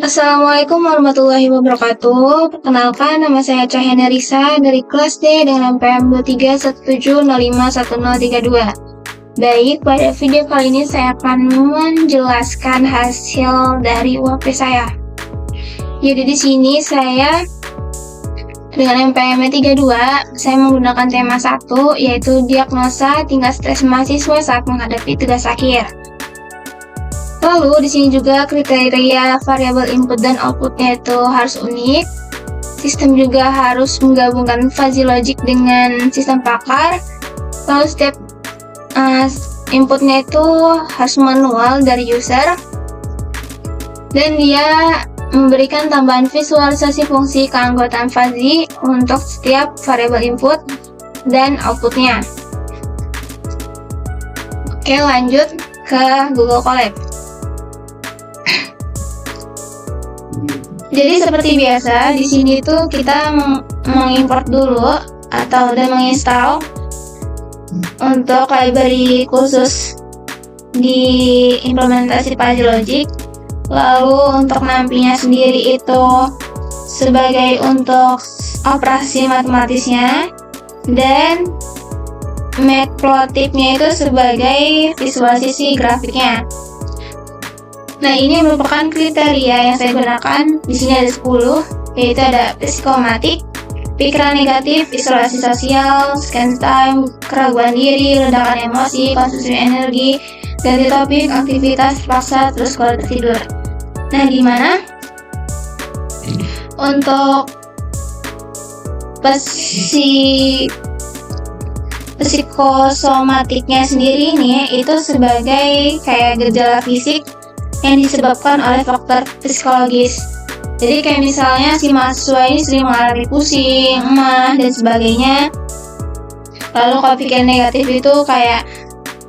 Assalamualaikum warahmatullahi wabarakatuh. Perkenalkan, nama saya Cahyana Risa dari kelas D dengan NPM 2317051032. Baik, pada video kali ini saya akan menjelaskan hasil dari UAP saya. Jadi di sini saya dengan NPM 32, saya menggunakan tema 1, yaitu diagnosa tingkat stres mahasiswa saat menghadapi tugas akhir. Lalu di sini juga kriteria variabel input dan outputnya itu harus unik. Sistem juga harus menggabungkan fuzzy logic dengan sistem pakar. Lalu setiap inputnya itu harus manual dari user. Dan dia memberikan tambahan visualisasi fungsi keanggotaan fuzzy untuk setiap variabel input dan outputnya. Oke, lanjut ke Google Colab. Jadi seperti biasa, di sini tuh kita mengimport dulu dan menginstal untuk library khusus di implementasi fuzzy logic. Lalu untuk nampinya sendiri itu sebagai untuk operasi matematisnya, dan matplotlibnya itu sebagai visualisasi grafiknya. Nah, ini merupakan kriteria yang saya gunakan. Di sini ada 10, yaitu ada psikomatik, pikiran negatif, isolasi sosial, scan time, keraguan diri, ledakan emosi, konsumsi energi, ganti topik, aktivitas terpaksa, terus kualitas tidur. Nah, di mana untuk psikosomatiknya sendiri nih, itu sebagai kayak gejala fisik yang disebabkan oleh faktor psikologis. Jadi kayak misalnya si mahasiswa ini sering mengalami pusing, emah, dan sebagainya. Lalu kalau pikiran negatif itu kayak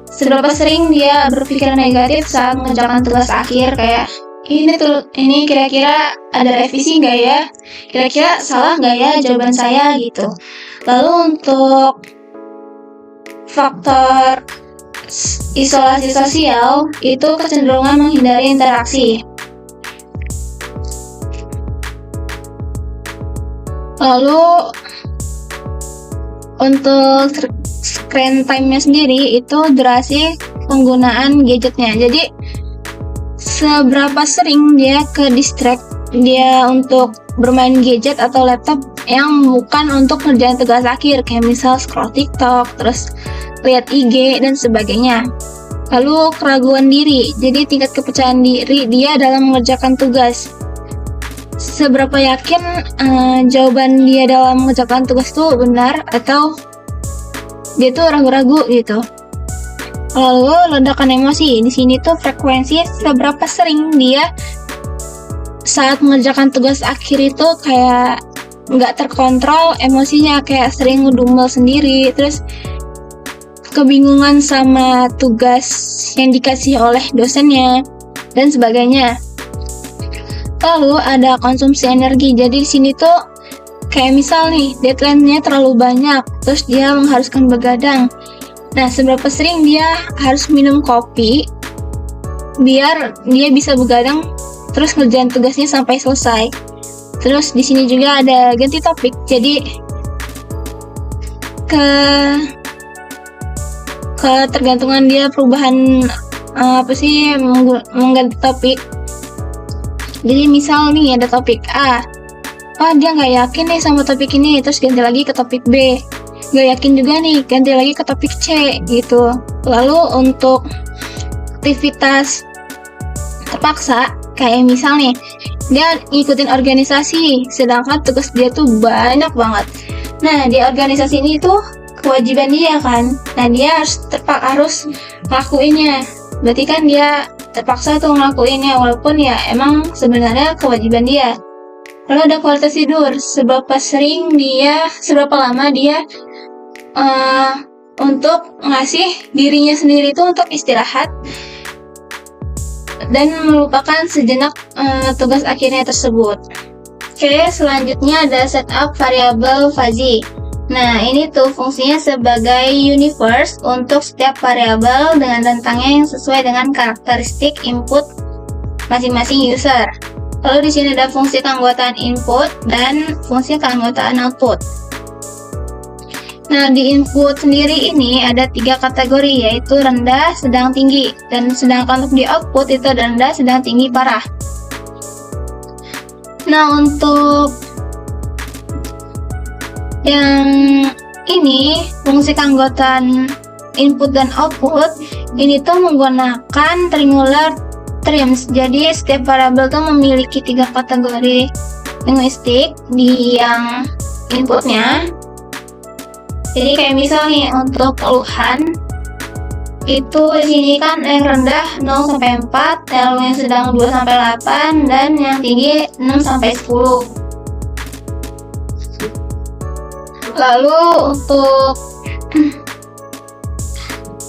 seberapa sering dia berpikir negatif saat mengerjakan tugas akhir, kayak ini kira-kira ada revisi nggak ya? Kira-kira salah nggak ya jawaban saya gitu. Lalu untuk faktor isolasi sosial itu kecenderungan menghindari interaksi. Lalu untuk screen time-nya sendiri itu durasi penggunaan gadgetnya. Jadi seberapa sering dia ke distract dia untuk bermain gadget atau laptop yang bukan untuk kerjaan tugas akhir, kayak misal scroll TikTok, terus lihat IG dan sebagainya. Lalu keraguan diri, jadi tingkat kepercayaan diri dia dalam mengerjakan tugas. Seberapa yakin jawaban dia dalam mengerjakan tugas itu benar atau dia tuh ragu-ragu gitu. Lalu ledakan emosi, di sini tuh frekuensi seberapa sering dia saat mengerjakan tugas akhir itu kayak nggak terkontrol emosinya, kayak sering ngedumel sendiri, terus kebingungan sama tugas yang dikasih oleh dosennya dan sebagainya. Lalu ada konsumsi energi. Jadi di sini tuh kayak misal nih deadline-nya terlalu banyak, terus dia mengharuskan begadang. Nah, seberapa sering dia harus minum kopi biar dia bisa begadang terus ngerjain tugasnya sampai selesai. Terus di sini juga ada ganti topik. Jadi ketergantungan dia perubahan mengganti topik. Jadi misal nih ada topik A, dia nggak yakin nih sama topik ini, terus ganti lagi ke topik B. Nggak yakin juga nih, ganti lagi ke topik C gitu. Lalu untuk aktivitas terpaksa, kayak misal nih dia ngikutin organisasi, sedangkan tugas dia tuh banyak banget. Nah, di organisasi ini tuh kewajiban dia kan, nah dia harus ngelakuinnya. Berarti kan dia terpaksa tuh ngelakuinnya, walaupun ya emang sebenarnya kewajiban dia. Lalu ada kualitas tidur, seberapa lama dia untuk ngasih dirinya sendiri itu untuk istirahat dan melupakan sejenak tugas akhirnya tersebut. Oke, selanjutnya ada setup variabel fuzzy. Nah, ini tuh fungsinya sebagai universe untuk setiap variabel dengan rentangnya yang sesuai dengan karakteristik input masing-masing user. Lalu di sini ada fungsi keanggotaan input dan fungsi keanggotaan output. Nah, di input sendiri ini ada 3 kategori, yaitu rendah, sedang, tinggi. Dan sedangkan untuk di output itu ada rendah, sedang, tinggi, parah. Nah, untuk yang ini, fungsi keanggotaan input dan output, ini tuh menggunakan triangular terms. Jadi, setiap variabel tuh memiliki 3 kategori linguistik di yang inputnya. Jadi kayak misal nih, untuk keluhan itu di sini kan yang rendah 0 sampai 4, lalu yang sedang 2 sampai 8, dan yang tinggi 6 sampai 10. Lalu untuk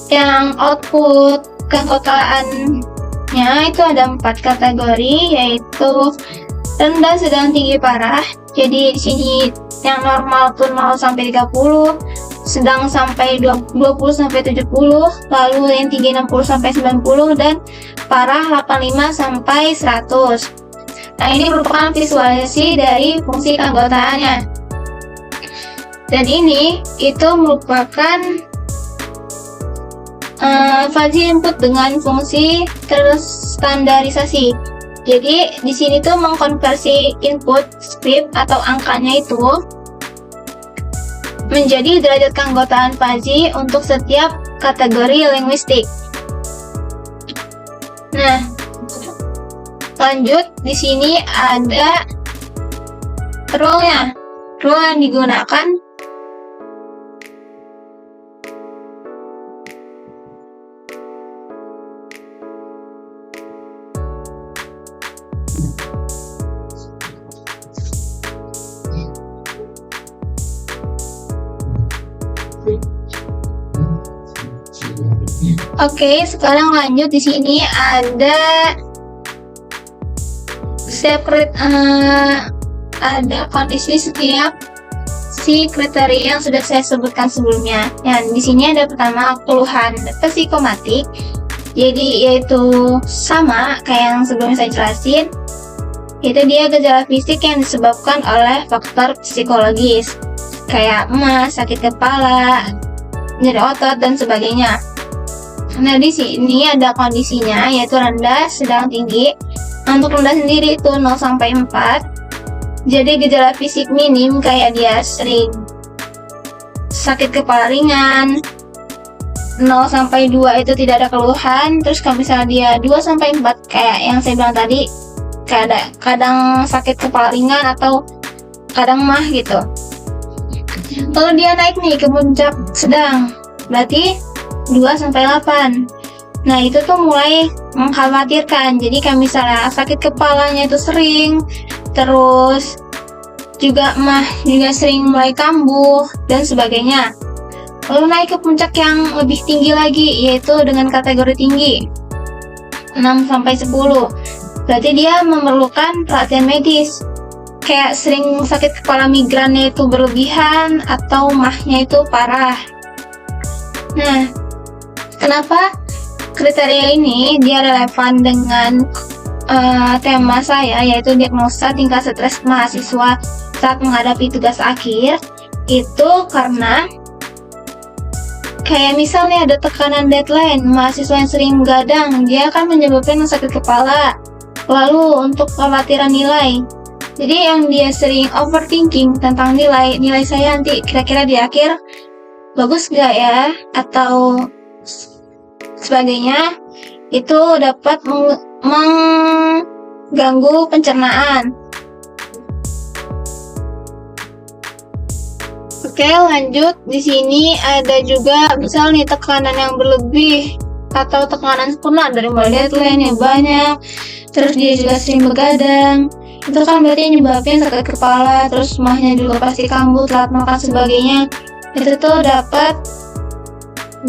yang output keanggotaannya itu ada 4 kategori, yaitu rendah, sedang, tinggi, parah. Jadi di sini yang normal tuh 0 sampai 30, sedang sampai 20 sampai 70, lalu yang tinggi 60 sampai 90, dan parah 85 sampai 100. Nah, ini merupakan visualisasi dari fungsi keanggotaannya. Dan ini itu merupakan fuzzy input dengan fungsi terstandarisasi. Jadi di sini tuh mengkonversi input script atau angkanya itu menjadi derajat keanggotaan fuzzy untuk setiap kategori linguistik. Nah, lanjut di sini ada rule-nya. Rule yang digunakan Oke, sekarang lanjut di sini ada ada kondisi setiap si kriteria yang sudah saya sebutkan sebelumnya. Ya, di sini ada pertama keluhan psikomatik. Jadi yaitu sama kayak yang sebelumnya saya jelasin. Itu dia gejala fisik yang disebabkan oleh faktor psikologis kayak emas, sakit kepala, nyeri otot dan sebagainya. Nah, di sini ada kondisinya yaitu rendah, sedang, tinggi. Untuk rendah sendiri itu 0 sampai 4. Jadi gejala fisik minim kayak dia sering sakit kepala ringan. 0 sampai 2 itu tidak ada keluhan. Terus kalau misalnya dia 2 sampai 4 kayak yang saya bilang tadi, kadang sakit kepala ringan atau kadang mah gitu. Lalu dia naik nih ke puncak sedang, berarti 2 sampai 8. Nah, itu tuh mulai mengkhawatirkan. Jadi kayak misalnya sakit kepalanya itu sering, terus juga mah juga sering mulai kambuh dan sebagainya. Lalu naik ke puncak yang lebih tinggi lagi, yaitu dengan kategori tinggi 6 sampai 10. Berarti dia memerlukan perhatian medis. Kayak sering sakit kepala migrannya itu berlebihan atau mahnya itu parah. Nah, kenapa kriteria ini dia relevan dengan tema saya, yaitu diagnosa tingkat stres mahasiswa saat menghadapi tugas akhir? Itu karena kayak misalnya ada tekanan deadline, mahasiswa yang sering begadang, dia akan menyebabkan sakit kepala. Lalu untuk kekhawatiran nilai, jadi yang dia sering overthinking tentang nilai saya nanti kira-kira di akhir bagus gak ya atau sebagainya, itu dapat mengganggu pencernaan. Oke, lanjut. Di sini ada juga misalnya tekanan yang berlebih atau tekanan sempurna dari mulai deadline yang banyak, terus dia juga sering begadang. Itu kan berarti nyebabin sakit kepala, terus mahnya juga pasti kambuh, telat makan sebagainya. Itu tuh dapat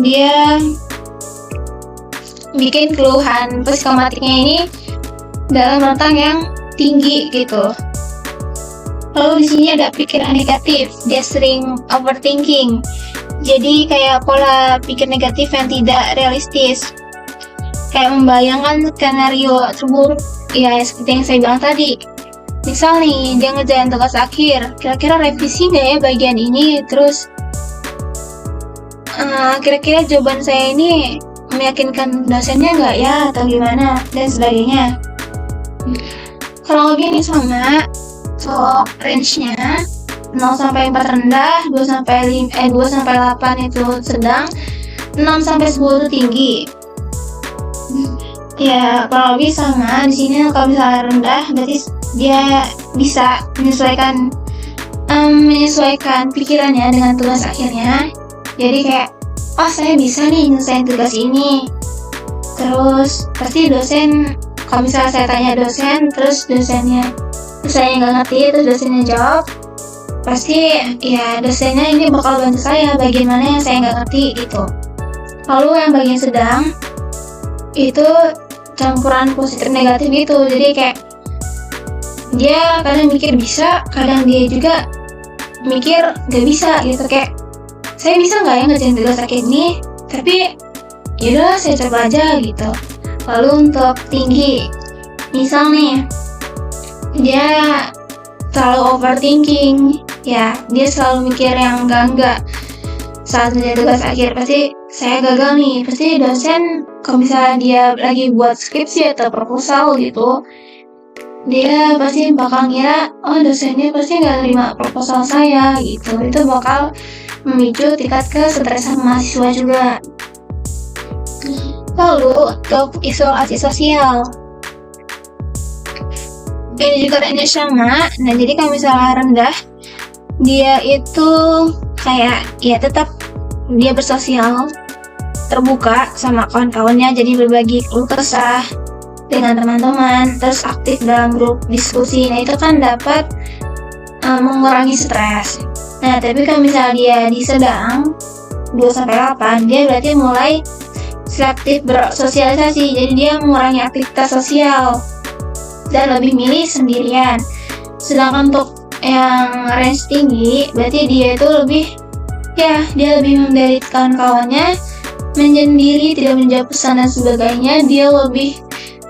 dia bikin keluhan psikomatiknya ini dalam rentang yang tinggi gitu. Lalu di sini ada pikiran negatif, dia sering overthinking. Jadi kayak pola pikir negatif yang tidak realistis. kayak membayangkan skenario terburuk ya seperti yang saya bilang tadi. Misal nih dia ngerjain tugas akhir, kira-kira revisi nggak ya bagian ini, terus kira-kira jawaban saya ini meyakinkan dosennya nggak ya atau gimana dan sebagainya. Kurang lebih ini sama. So range-nya 0 sampai 4 rendah, 2 sampai 8 itu sedang, 6 sampai 10 itu tinggi. Ya kurang lebih sama. Di sini kalau misalnya rendah berarti dia bisa menyesuaikan pikirannya dengan tugas akhirnya. Jadi kayak, oh saya bisa nih nyelesain tugas ini. Terus pasti dosen, kalau misalnya saya tanya dosen, terus saya nggak ngerti, terus dosennya jawab, pasti ya dosennya ini bakal bantu saya bagian mana yang saya nggak ngerti gitu. Lalu yang bagian sedang itu campuran positif negatif gitu. Jadi kayak dia kadang mikir bisa, kadang dia juga mikir gak bisa gitu. Kayak saya bisa nggak ya ngerjain tugas akhir ini, tapi yaudah saya coba aja gitu. Lalu untuk tinggi, misal nih dia terlalu overthinking, ya dia selalu mikir yang enggak saat ngerjain tugas akhir. Pasti saya gagal nih, pasti dosen kalau misalnya dia lagi buat skripsi atau proposal gitu, dia pasti bakal ngira, oh dosennya pasti nggak terima proposal saya gitu. Itu bakal memicu tingkat kesetresan mahasiswa juga. Lalu untuk isolasi sosial, ini juga range sama. Nah jadi kalau misalnya rendah, dia itu kayak ya tetap dia bersosial, terbuka sama kawan-kawannya, jadi berbagi keluh kesah dengan teman-teman, terus aktif dalam grup diskusi. Nah itu kan dapat mengurangi stres. Nah tapi kalau misalnya dia di sedang 2-8, dia berarti mulai selektif bersosialisasi, jadi dia mengurangi aktivitas sosial dan lebih milih sendirian. Sedangkan untuk yang range tinggi, berarti dia itu lebih memberi kawan-kawannya, menyendiri, tidak menjawab pesan dan sebagainya. Dia lebih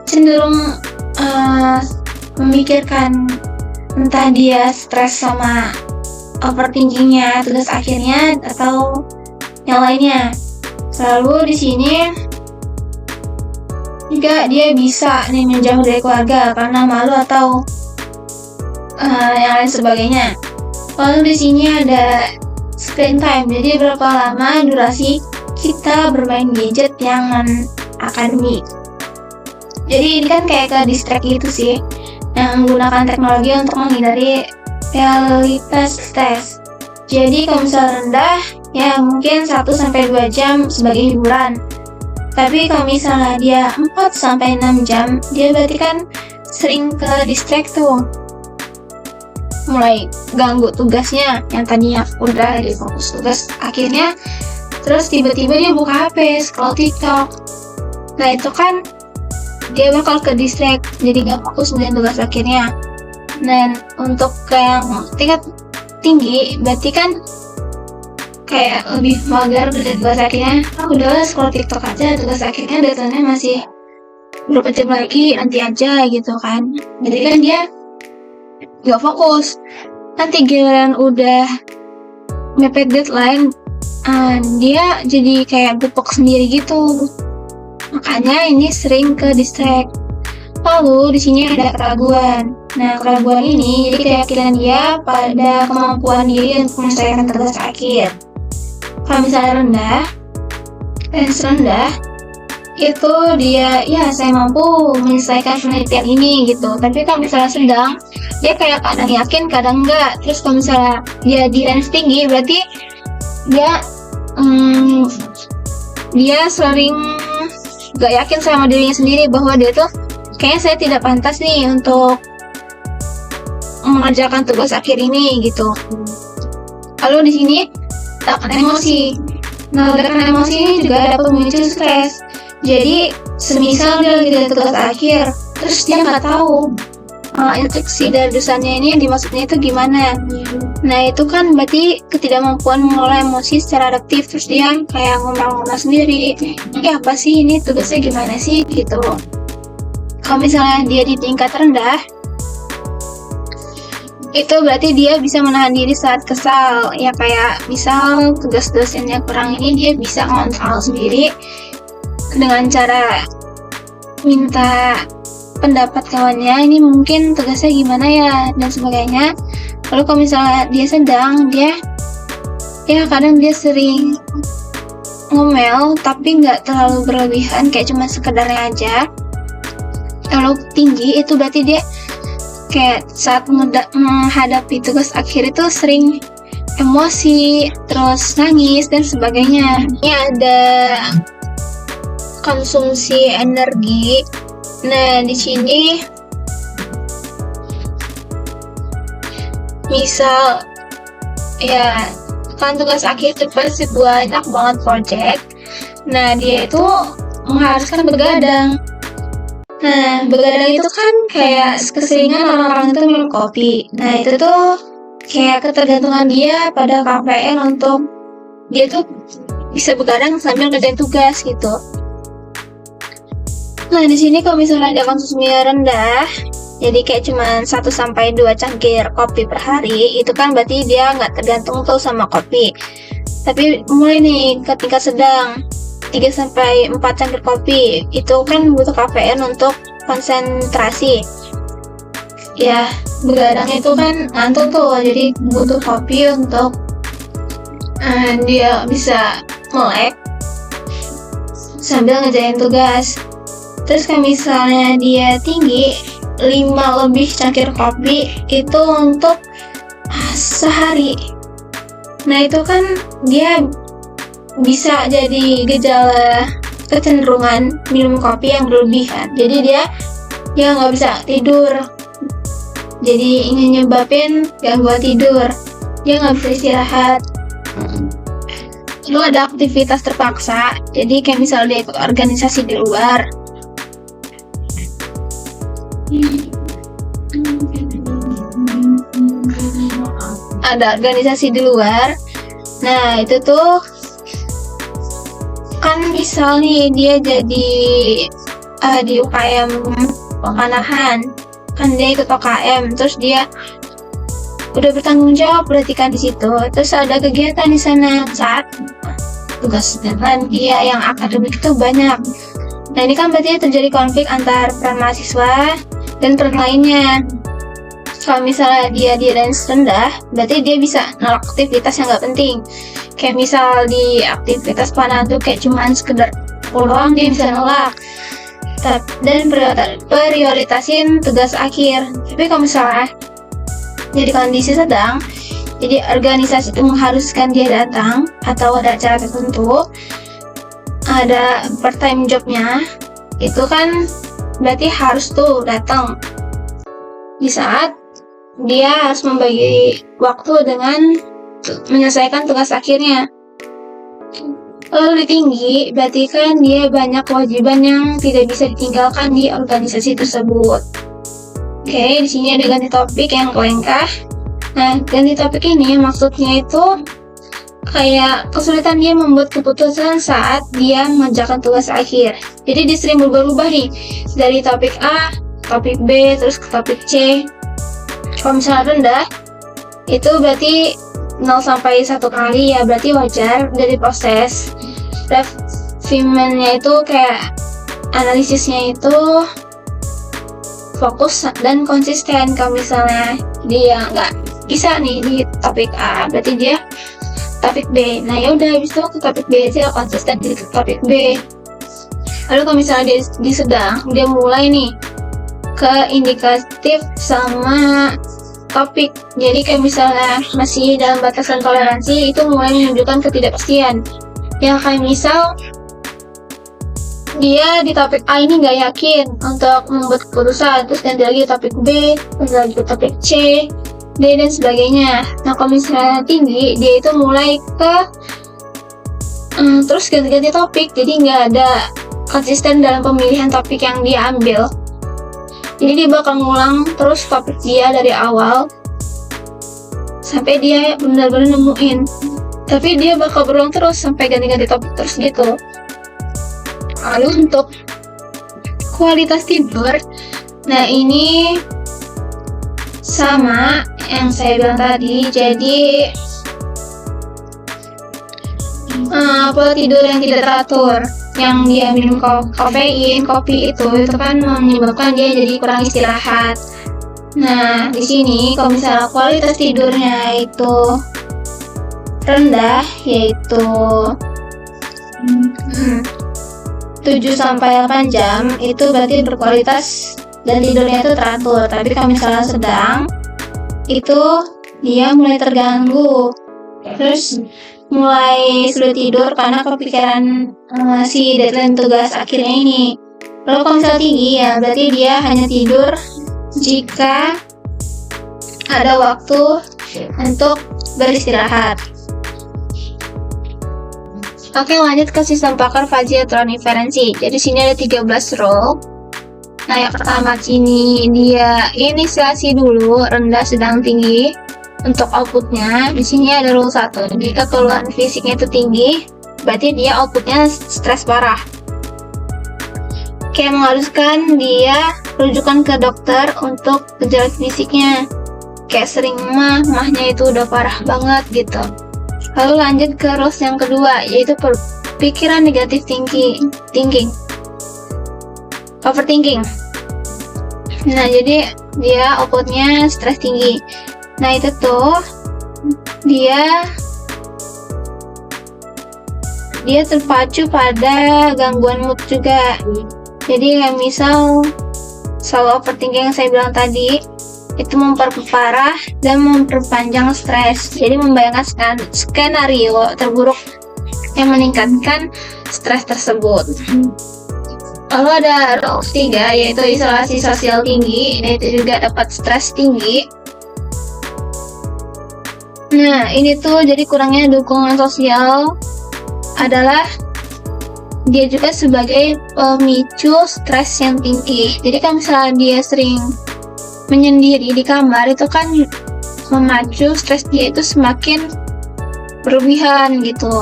cenderung memikirkan entah dia stres sama overthinkingnya tugas akhirnya atau yang lainnya. Lalu di sini juga dia bisa nih menjauh dari keluarga karena malu atau yang lain sebagainya. Lalu di sini ada screen time, jadi berapa lama durasi kita bermain gadget yang non-akademik. Jadi ini kan kayak ke distract gitu sih, yang menggunakan teknologi untuk menghindari realitas stres. Jadi kalau misalnya rendah, ya mungkin 1-2 jam sebagai hiburan. Tapi kalau misalnya dia 4-6 jam, dia berarti kan sering ke distract tuh. Mulai ganggu tugasnya yang tadinya udah di fokus tugas akhirnya, terus tiba-tiba dia buka HP, scroll TikTok. Nah itu kan dia bakal ke distract, jadi gak fokus dengan tugas akhirnya. Dan untuk yang tingkat tinggi, berarti kan kayak lebih mager dari tugas akhirnya. Udah scroll TikTok aja, tugas akhirnya datanya masih berapa jam lagi, nanti aja gitu kan. Jadi kan dia gak fokus. Nanti giliran udah mepet deadline, dia jadi kayak gepok sendiri gitu. Makanya ini sering ke distract. Lalu di sini ada keraguan. Nah, keraguan ini jadi keyakinan dia pada kemampuan diri untuk menyelesaikan tugas akhir. Kalau misalnya rendah, itu dia, ya saya mampu menyelesaikan penelitian ini gitu. Tapi kalau misalnya sedang, dia kayak kadang yakin, kadang enggak. Terus kalau misalnya dia di range tinggi, berarti dia sering gak yakin sama dirinya sendiri bahwa dia tuh kayaknya saya tidak pantas nih untuk mengerjakan tugas akhir ini gitu. Lalu di sini ledakan emosi. Nah, ledakan emosi ini juga dapat memicu stres. Jadi semisal dia lagi ada tugas akhir, terus dia nggak tahu instruksi dari dosennya ini yang dimaksudnya itu gimana. Nah itu kan berarti ketidakmampuan mengelola emosi secara adaptif, terus dia kayak ngomong-ngomong sendiri, apa sih ini tugasnya gimana sih gitu. Kalau misalnya dia di tingkat rendah, itu berarti dia bisa menahan diri saat kesal, ya kayak misal tugas dosennya kurang ini, dia bisa ngontrol sendiri dengan cara minta pendapat kawannya, ini mungkin tugasnya gimana ya dan sebagainya. Lalu kalau misalnya dia sedang, dia kadang dia sering ngomel tapi nggak terlalu berlebihan, kayak cuma sekedarnya aja. Kalau tinggi itu berarti dia kayak saat menghadapi tugas akhir itu sering emosi, terus nangis dan sebagainya. Ini ada konsumsi energi. Nah, di sini misal ya kan tugas akhir itu pasti banyak banget project. Nah, dia itu mengharuskan begadang. Nah, begadang itu kan kayak keseringan orang-orang itu minum kopi. Nah, itu tuh kayak ketergantungan dia pada KPN untuk dia tuh bisa begadang sambil ngerjain tugas gitu. Nah, di sini kalau misalnya ada konsumsinya rendah, jadi kayak cuma 1-2 cangkir kopi per hari, itu kan berarti dia nggak tergantung tuh sama kopi. Tapi mulai nih ke tingkat sedang, 3-4 cangkir kopi, itu kan butuh KPN untuk konsentrasi. Ya, begadang itu kan ngantuk tuh, jadi butuh kopi untuk dia bisa melek sambil ngerjain tugas. Terus kalau misalnya dia tinggi, 5 lebih cangkir kopi itu untuk sehari. Nah itu kan dia bisa jadi gejala kecenderungan minum kopi yang berlebihan. Jadi dia nggak bisa tidur. Jadi ini nyebabin gangguan tidur. Dia nggak bisa istirahat. Lalu ada aktivitas terpaksa. Jadi kayak misalnya dia ikut organisasi di luar. Ada organisasi di luar. Nah itu tuh kan misal nih dia jadi di UKM pemanahan, kan dia ikut UKM, terus dia udah bertanggung jawab berarti kan di situ. Terus ada kegiatan di sana saat tugas dan dia yang akademik itu banyak. Nah ini kan berarti terjadi konflik antar peran mahasiswa dan peran lainnya. Kalau misalnya dia range rendah, berarti dia bisa nolak aktivitas yang nggak penting. Kayak misal di aktivitas panahan tuh kayak cuman sekedar pulang, dia bisa nolak. Dan prioritasin tugas akhir. Tapi kalau misalnya jadi kondisi sedang, jadi organisasi itu mengharuskan dia datang atau ada acara tertentu, ada part time jobnya, itu kan berarti harus tuh datang di saat dia harus membagi waktu dengan menyelesaikan tugas akhirnya. Lalu di tinggi, berarti kan dia banyak kewajiban yang tidak bisa ditinggalkan di organisasi tersebut. Oke, di sini ada ganti topik yang lengkah. Nah, ganti topik ini maksudnya itu kayak kesulitan dia membuat keputusan saat dia mengerjakan tugas akhir. Jadi dia sering berubah-ubah nih, dari topik A, topik B, terus ke topik C. Kalau misalnya rendah, itu berarti 0-1 kali ya, berarti wajar. Dari proses refinementnya itu kayak analisisnya itu fokus dan konsisten. Kalau misalnya dia nggak bisa nih di topik A, berarti dia topik B. Nah ya udah, habis itu ke topik B aja, konsisten di topik B. Lalu kalau misalnya dia di sedang, dia mulai nih ke indikatif sama topik. Jadi kayak misalnya masih dalam batasan toleransi, itu mulai menunjukkan ketidakpastian. Ya kayak misal dia di topik A ini nggak yakin untuk membuat keputusan, terus ganti lagi topik B, ganti lagi ke topik C, D dan sebagainya. Nah kalau misalnya tinggi, dia itu mulai ke terus ganti-ganti topik, jadi nggak ada konsisten dalam pemilihan topik yang dia ambil. Jadi dia bakal ngulang terus topik dia dari awal sampai dia benar-benar nemuin. Tapi dia bakal berulang terus sampai ganti-ganti topik terus gitu. Lalu untuk kualitas tidur, nah ini sama yang saya bilang tadi. Jadi pola tidur yang tidak teratur, yang dia minum kafein, kopi itu kan menyebabkan dia jadi kurang istirahat. Nah, di sini kalau misalnya kualitas tidurnya itu rendah, yaitu 7-8 jam, itu berarti berkualitas dan tidurnya itu teratur. Tapi kalau misalnya sedang, itu dia mulai terganggu, terus mulai sulit tidur karena kepikiran si deadline tugas akhirnya ini. Lalu kalau misalnya tinggi, ya berarti dia hanya tidur jika ada waktu untuk beristirahat. Oke, lanjut ke sistem pakar Fajr inferensi. Jadi sini ada 13 rule. Nah, yang pertama sini dia inisiasi dulu, rendah, sedang, tinggi untuk outputnya. Di sini ada rule 1. Jika keluhan fisiknya itu tinggi, berarti dia outputnya stres parah. Kayak mengharuskan dia rujukan ke dokter untuk gejala fisiknya. Kayak sering mahnya itu udah parah banget gitu. Lalu lanjut ke rules yang kedua, yaitu pikiran negatif thinking, overthinking. Nah, jadi dia outputnya stres tinggi. Nah, itu tuh dia terpacu pada gangguan mood juga. Jadi misal selalu overthinking yang saya bilang tadi, itu memperparah dan memperpanjang stres. Jadi membayangkan skenario terburuk yang meningkatkan stres tersebut. Lalu ada rule 3, yaitu isolasi sosial tinggi. Ini juga dapat stres tinggi. Nah, ini tuh jadi kurangnya dukungan sosial adalah dia juga sebagai pemicu stres yang tinggi. Jadi kalau misalnya dia sering menyendiri di kamar, itu kan memacu stres dia itu semakin berlebihan gitu.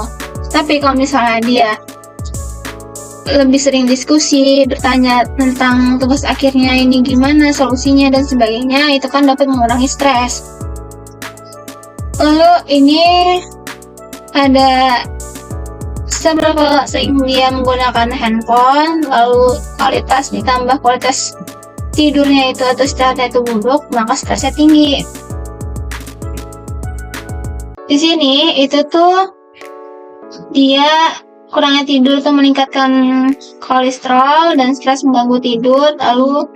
Tapi kalau misalnya dia lebih sering diskusi, bertanya tentang tugas akhirnya ini gimana solusinya dan sebagainya, itu kan dapat mengurangi stres. Lalu ini ada seberapa sering dia menggunakan handphone, lalu kualitas ditambah kualitas tidurnya itu atau istirahatnya itu buruk, maka stresnya tinggi. Di sini itu tuh dia kurangnya tidur tuh meningkatkan kolesterol dan stres mengganggu tidur. Lalu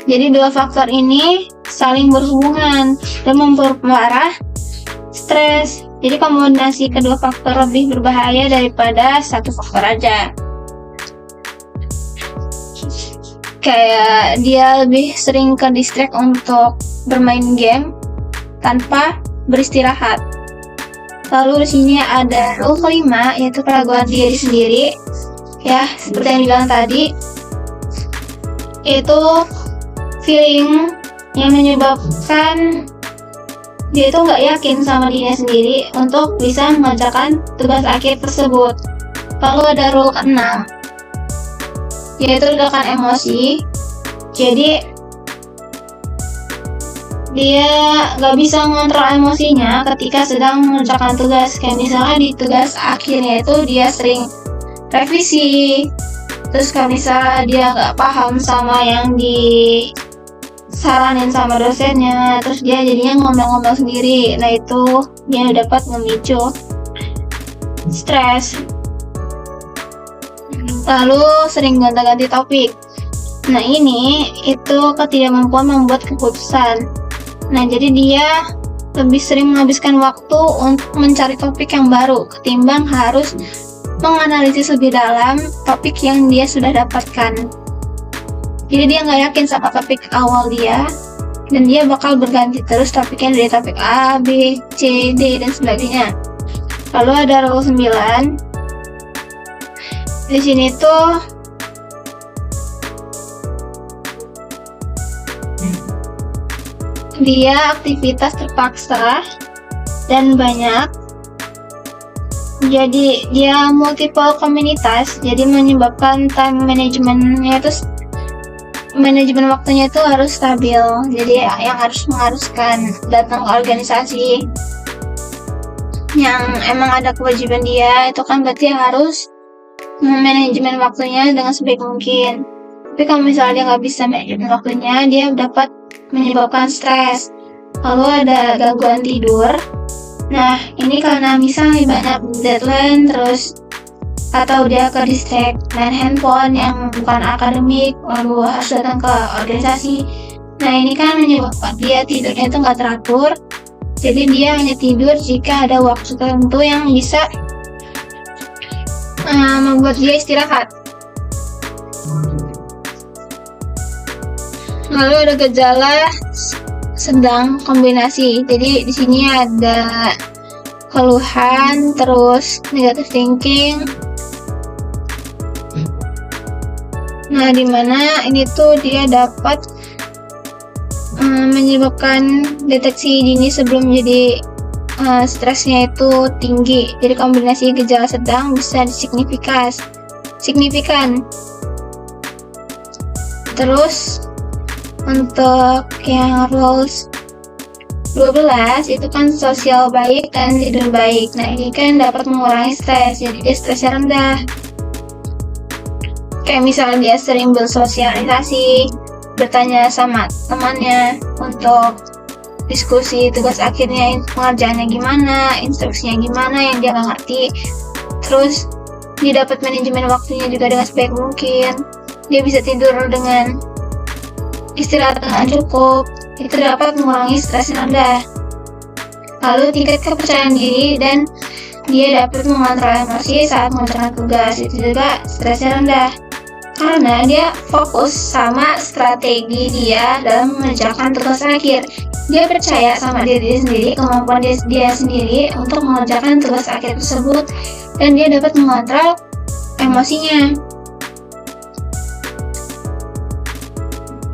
jadi dua faktor ini saling berhubungan dan memperparah stres. Jadi kombinasi kedua faktor lebih berbahaya daripada satu faktor aja. Kayak dia lebih sering ke distract untuk bermain game tanpa beristirahat. Lalu di sini ada rule kelima, yaitu keraguan diri sendiri. Ya, seperti yang bilang tadi, itu feeling yang menyebabkan dia itu nggak yakin sama dirinya sendiri untuk bisa mengerjakan tugas akhir tersebut. Lalu ada rule ke-6, yaitu ledakan emosi. Jadi dia nggak bisa mengontrol emosinya ketika sedang mengerjakan tugas. Kayak misalnya di tugas akhirnya itu dia sering revisi, terus kalau misalnya dia nggak paham sama yang disaranin sama dosennya, terus dia jadinya ngomong-ngomong sendiri. Nah, itu dia dapat memicu stres. Lalu sering gonta-ganti topik. Nah, ini itu ketidakmampuan membuat keputusan. Nah, jadi dia lebih sering menghabiskan waktu untuk mencari topik yang baru ketimbang harus menganalisis lebih dalam topik yang dia sudah dapatkan. Jadi dia nggak yakin sama topik awal dia, dan dia bakal berganti terus topiknya dari topik A, B, C, D, dan sebagainya. Lalu ada rule 9. Di sini tuh Dia aktivitas terpaksa dan banyak. Jadi dia multiple komunitas, jadi menyebabkan time manajemennya itu manajemen waktunya itu harus stabil. Jadi yang harus mengharuskan datang ke organisasi yang emang ada kewajiban dia itu kan berarti harus manajemen waktunya dengan sebaik mungkin. Tapi kalau misalnya dia nggak bisa manajemen waktunya, dia dapat menyebabkan stres. Lalu ada gangguan tidur. Nah, ini karena misalnya banyak deadline terus atau dia ke distract main handphone yang bukan akademik, lalu harus datang ke organisasi. Nah, ini kan menyebabkan dia tidurnya itu nggak teratur. Jadi dia hanya tidur jika ada waktu tertentu yang bisa membuat dia istirahat. Lalu ada gejala sedang kombinasi. Jadi di sini ada keluhan, terus negative thinking. Nah, dimana ini tuh dia dapat menyebabkan deteksi dini sebelum jadi stresnya itu tinggi. Jadi kombinasi gejala sedang bisa signifikan. Terus untuk yang rules 12 itu kan sosial baik dan tidur baik. Nah, ini kan dapat mengurangi stres, jadi dia stresnya rendah. Kayak misalnya dia sering bersosialisasi, bertanya sama temannya untuk diskusi tugas akhirnya, pengerjaannya gimana, instruksinya gimana yang dia nggak ngerti. Terus dia dapat manajemen waktunya juga dengan sebaik mungkin. Dia bisa tidur dengan istirahat dengan cukup. Itu dapat mengurangi stres yang rendah. Lalu tingkat kepercayaan diri dan dia dapat mengontrol emosi saat mengerjakan tugas. Itu juga stresnya rendah. Karena dia fokus sama strategi dia dalam mengerjakan tugas akhir. Dia percaya sama diri sendiri, kemampuan dia sendiri untuk mengerjakan tugas akhir tersebut, dan dia dapat mengontrol emosinya.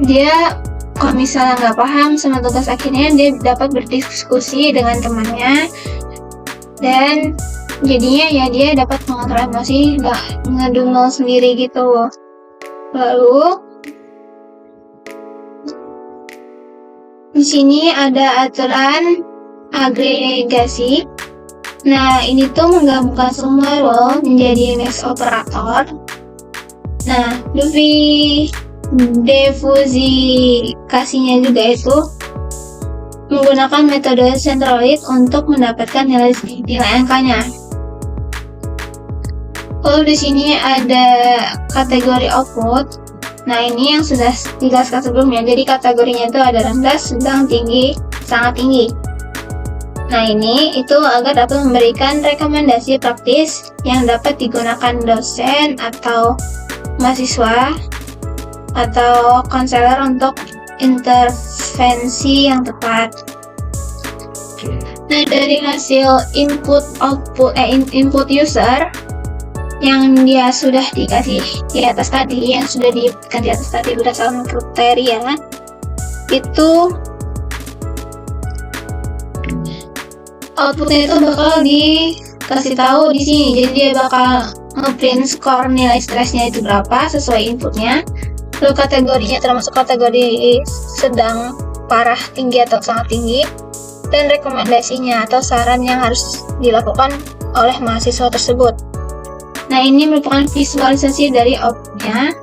Dia kalau misalnya nggak paham sama tugas akhirnya, dia dapat berdiskusi dengan temannya, dan jadinya ya dia dapat mengontrol emosi, nggak ngedumel sendiri gitu. Lalu di sini ada aturan agregasi. Nah, ini tuh menggabungkan semua role menjadi max operator. Nah, defusifikasinya juga itu menggunakan metode centroid untuk mendapatkan nilai angkanya. Lalu di sini ada kategori output. Nah, ini yang sudah dijelaskan sebelumnya. Jadi kategorinya itu ada rendah, sedang, tinggi, sangat tinggi. Nah, ini itu agar dapat memberikan rekomendasi praktis yang dapat digunakan dosen atau mahasiswa atau konselor untuk intervensi yang tepat. Nah, dari hasil input user yang dia sudah dikasih di atas tadi, yang sudah diberikan di atas tadi berdasarkan kriteria, itu outputnya itu bakal dikasih tahu di sini. Jadi dia bakal ngeprint skor nilai stresnya itu berapa sesuai inputnya, lalu kategorinya termasuk kategori sedang, parah, tinggi atau sangat tinggi, dan rekomendasinya atau saran yang harus dilakukan oleh mahasiswa tersebut. Nah, ini merupakan visualisasi dari outputnya.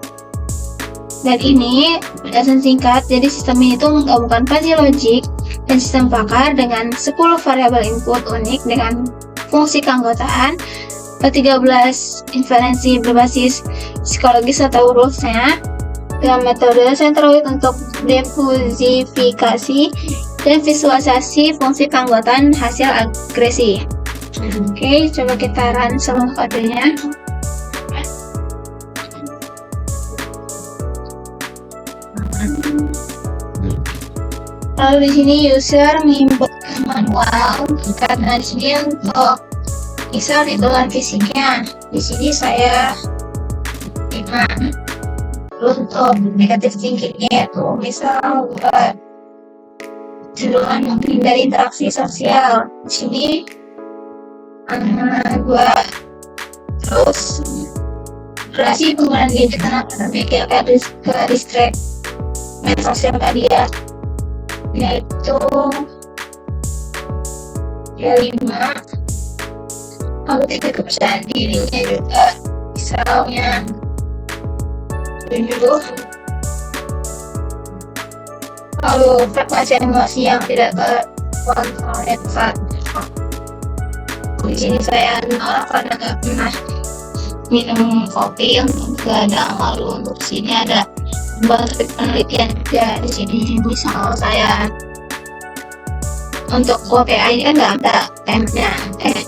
Dan ini penjelasan singkat. Jadi sistem ini itu menggabungkan fuzzy logic dan sistem pakar dengan 10 variabel input unik dengan fungsi keanggotaan, 13 inferensi berbasis psikologis atau rules-nya, dengan metode centroid untuk defusifikasi dan visualisasi fungsi keanggotaan hasil agresi. Oke, coba kita run semua kodenya. Lalu di sini user menginput manual, karena di sini untuk user hitungan fisiknya. Di sini saya 5. untuk negatif thinkingnya itu misal buat cenderungan menghindari interaksi sosial. Di sini gua terus durasi penggunaan gadget tapi kayak ke distract main sosial tadi ya, yaitu ya 5. Lalu tingkat kepercayaan dirinya juga misalnya 7. Lalu frekuensi emosi yang tidak terkontrol ya 1. Di sini saya nolak karena nggak pernah minum kopi yang nggak ada. Lalu untuk sini ada beberapa penelitian juga di sini. Misal saya untuk KPI ini kan nggak ada temanya,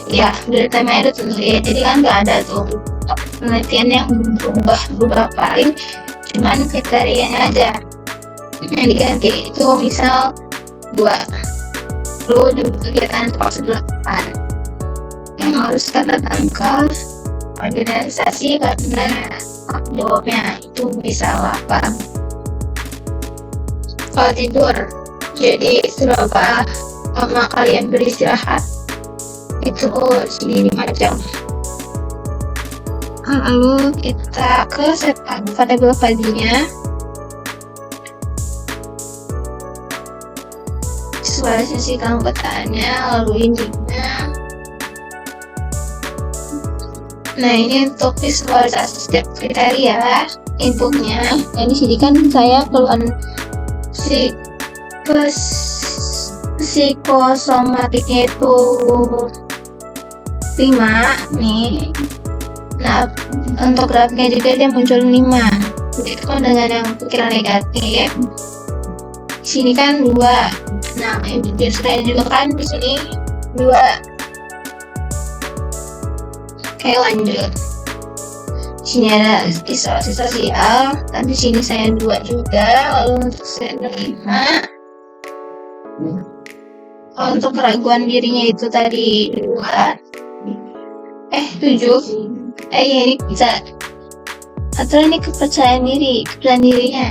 ya dari tema itu tentu ya, jadi kan nggak ada tuh penelitian yang berubah paling cuman kriterianya aja yang diganti. Itu misal 2 lu juga kegiatan termasuk 8 yang harus tanda tanggal organisasi karena jawabnya itu bisa 8. Kalau tidur, jadi berapa lama kalian beristirahat? Itu sini 5 jam. Lalu kita ke set variabel paginya. Visualisasikan petaannya, lalu intinya. Nah, ini untuk visualisasi setiap kriteria inputnya. Nah, di sini kan saya keluhan psikosomatiknya itu 5 nih. Nah, untuk grafiknya juga dia muncul 5. Itu kan dengan yang pikiran negatif. Di sini kan 2. Nah, biasanya juga kan di sini 2. Oke, lanjut. Di sini ada isolasi sosial, dan di sini saya 2 juga. Lalu untuk saya 5. Untuk keraguan dirinya itu tadi 2. 7. Ya ini bisa. Atau ini kepercayaan dirinya.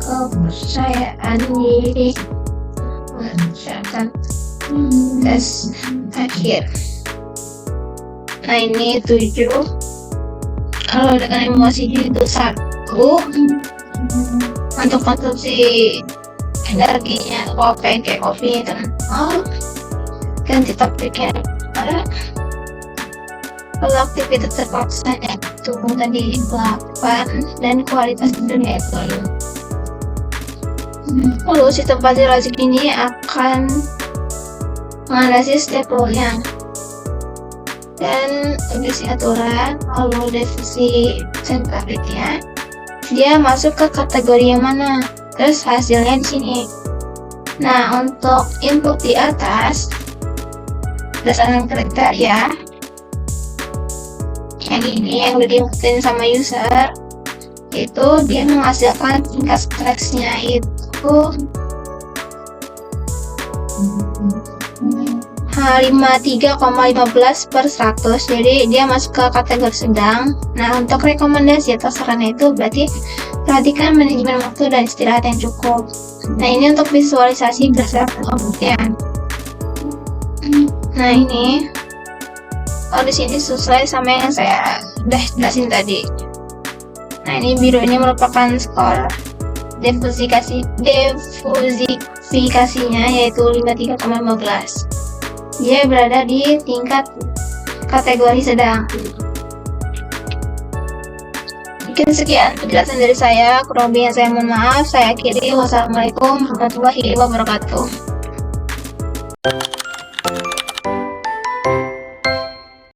Kepercayaan diri. Misalkan tes akhir. Nah, ini 7. Kalau dengan emosinya itu 1. Untuk konsumsi energinya kayak kopi itu ganti topiknya. Kalau aktivitas terpaksanya itu tadi 8 dan kualitas tidurnya itu 5. Lalu sistem fasilitasi ini akan mengatasi setiap rolnya dan kondisi aturan. Lalu definisi sentralnya dia masuk ke kategori yang mana, terus hasilnya di sini. Nah, untuk input di atas berdasarkan kriteria yang ini yang udah diinputin sama user, itu dia menghasilkan tingkat stresnya itu 53,15/100. Jadi dia masuk ke kategori sedang. Nah, untuk rekomendasi atau sarannya itu berarti perhatikan manajemen waktu dan istirahat yang cukup. Nah, ini untuk visualisasi berdasarkan pembuktian. Nah, ini di sini sesuai sama yang saya udah jelasin tadi. Nah, ini biru ini merupakan skor diffusifikasinya yaitu 53,15. Dia berada di tingkat kategori sedang. Mungkin sekian penjelasan dari saya, kurang lebihnya saya mohon maaf. Saya akhiri. Wassalamualaikum warahmatullahi wabarakatuh.